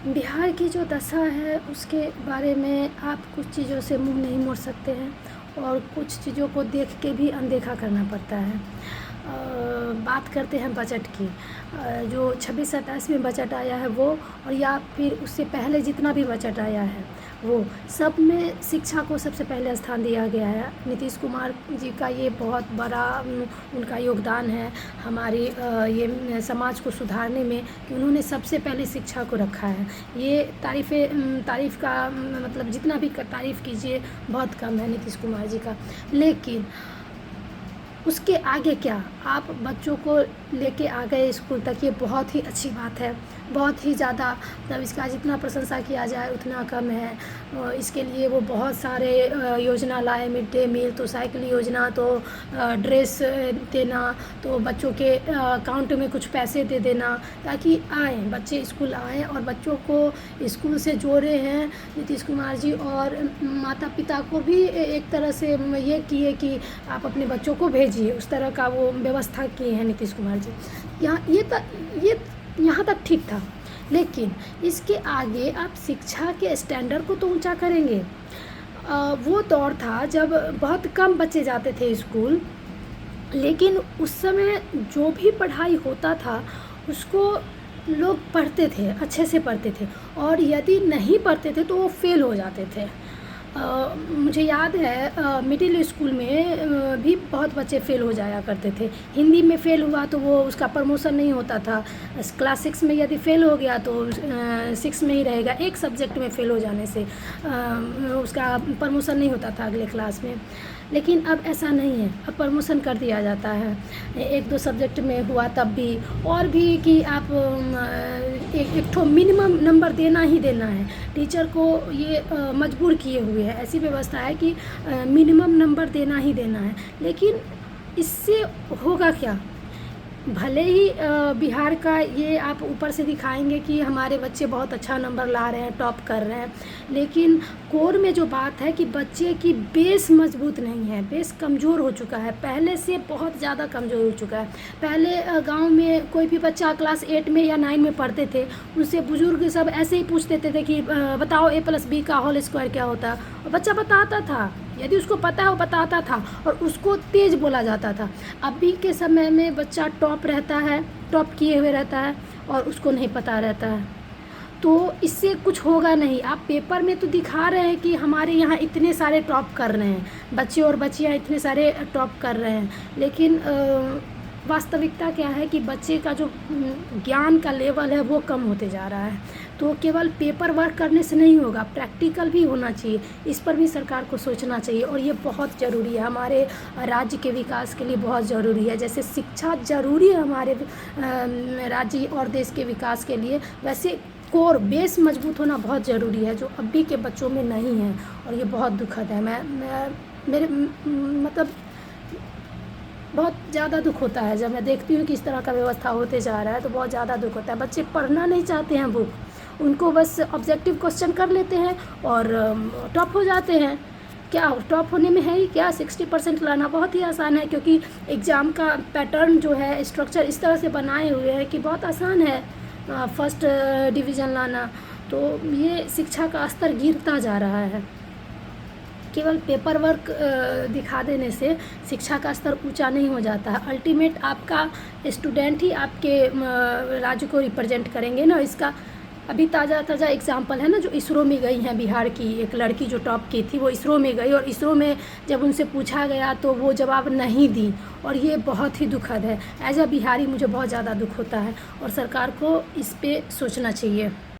बिहार की जो दशा है उसके बारे में आप कुछ चीज़ों से मुंह नहीं मोड़ सकते हैं और कुछ चीज़ों को देख के भी अनदेखा करना पड़ता है। बात करते हैं बजट की। जो 26-27 में बजट आया है वो, और या फिर उससे पहले जितना भी बजट आया है वो, सब में शिक्षा को सबसे पहले स्थान दिया गया है। नीतीश कुमार जी का ये बहुत बड़ा उनका योगदान है हमारी ये समाज को सुधारने में, कि उन्होंने सबसे पहले शिक्षा को रखा है। ये तारीफ़ का मतलब जितना भी तारीफ़ कीजिए बहुत कम है नीतीश कुमार जी का। लेकिन उसके आगे क्या, आप बच्चों को लेके आ गए स्कूल तक, ये बहुत ही अच्छी बात है। बहुत ही ज़्यादा मतलब इसका जितना प्रशंसा किया जाए उतना कम है। इसके लिए वो बहुत सारे योजना लाए, मिड डे मील, तो साइकिल योजना, तो ड्रेस देना, तो बच्चों के अकाउंट में कुछ पैसे दे देना ताकि आएँ बच्चे, स्कूल आएँ और बच्चों को स्कूल से जोड़े हैं नीतीश कुमार जी। और माता पिता को भी एक तरह से ये किए कि आप अपने बच्चों को भेजिए, उस तरह का वो व्यवस्था किए हैं नीतीश कुमार जी। ये यहाँ तक ठीक था, लेकिन इसके आगे आप शिक्षा के स्टैंडर्ड को तो ऊंचा करेंगे। वो दौर था जब बहुत कम बच्चे जाते थे स्कूल, लेकिन उस समय जो भी पढ़ाई होता था उसको लोग पढ़ते थे, अच्छे से पढ़ते थे, और यदि नहीं पढ़ते थे तो वो फेल हो जाते थे। मुझे याद है मिडिल स्कूल में भी बहुत बच्चे फ़ेल हो जाया करते थे। हिंदी में फ़ेल हुआ तो वो उसका प्रमोशन नहीं होता था। क्लास 6 में यदि फ़ेल हो गया तो 6 में ही रहेगा। एक सब्जेक्ट में फ़ेल हो जाने से उसका प्रमोशन नहीं होता था अगले क्लास में। लेकिन अब ऐसा नहीं है, अब प्रमोशन कर दिया जाता है। 1-2 सब्जेक्ट में हुआ तब भी, और भी कि आप एक ठो मिनिमम नंबर देना ही देना है। टीचर को ये मजबूर किए हुए हैं, ऐसी व्यवस्था है कि मिनिमम नंबर देना ही देना है। लेकिन इससे होगा क्या? भले ही बिहार का ये आप ऊपर से दिखाएंगे कि हमारे बच्चे बहुत अच्छा नंबर ला रहे हैं, टॉप कर रहे हैं, लेकिन कोर में जो बात है कि बच्चे की बेस मजबूत नहीं है, बेस कमज़ोर हो चुका है, पहले से बहुत ज़्यादा कमज़ोर हो चुका है। पहले गांव में कोई भी बच्चा क्लास 8 में या 9 में पढ़ते थे, उनसे बुजुर्ग सब ऐसे ही पूछ देते थे कि बताओ a+b का होल स्क्वायर क्या होता है, और बच्चा बताता था। यदि उसको पता है वो बताता था और उसको तेज़ बोला जाता था। अभी के समय में बच्चा टॉप रहता है, टॉप किए हुए रहता है, और उसको नहीं पता रहता है। तो इससे कुछ होगा नहीं। आप पेपर में तो दिखा रहे हैं कि हमारे यहाँ इतने सारे टॉप कर रहे हैं बच्चे और बच्चियाँ, इतने सारे टॉप कर रहे हैं, लेकिन वास्तविकता क्या है कि बच्चे का जो ज्ञान का लेवल है वो कम होते जा रहा है। तो केवल पेपर वर्क करने से नहीं होगा, प्रैक्टिकल भी होना चाहिए। इस पर भी सरकार को सोचना चाहिए, और ये बहुत ज़रूरी है हमारे राज्य के विकास के लिए, बहुत ज़रूरी है। जैसे शिक्षा ज़रूरी है हमारे राज्य और देश के विकास के लिए, वैसे कोर बेस मजबूत होना बहुत ज़रूरी है, जो अभी के बच्चों में नहीं है, और ये बहुत दुखद है। मेरे मतलब बहुत ज़्यादा दुख होता है जब मैं देखती हूँ कि इस तरह का व्यवस्था होते जा रहा है, तो बहुत ज़्यादा दुख होता है। बच्चे पढ़ना नहीं चाहते हैं बुक, उनको बस ऑब्जेक्टिव क्वेश्चन कर लेते हैं और टॉप हो जाते हैं। क्या टॉप होने में है ही क्या? 60% लाना बहुत ही आसान है, क्योंकि एग्ज़ाम का पैटर्न जो है, स्ट्रक्चर इस तरह से बनाए हुए हैं कि बहुत आसान है फर्स्ट डिवीज़न लाना। तो ये शिक्षा का स्तर गिरता जा रहा है। केवल पेपर वर्क दिखा देने से शिक्षा का स्तर ऊंचा नहीं हो जाता है। अल्टीमेट आपका स्टूडेंट ही आपके राज्य को रिप्रेजेंट करेंगे ना। इसका अभी ताज़ा एग्जांपल है ना, जो इसरो में गई हैं, बिहार की एक लड़की जो टॉप की थी, वो इसरो में गई, और इसरो में जब उनसे पूछा गया तो वो जवाब नहीं दी, और ये बहुत ही दुखद है। एज अ बिहारी मुझे बहुत ज़्यादा दुख होता है, और सरकार को इस पे सोचना चाहिए।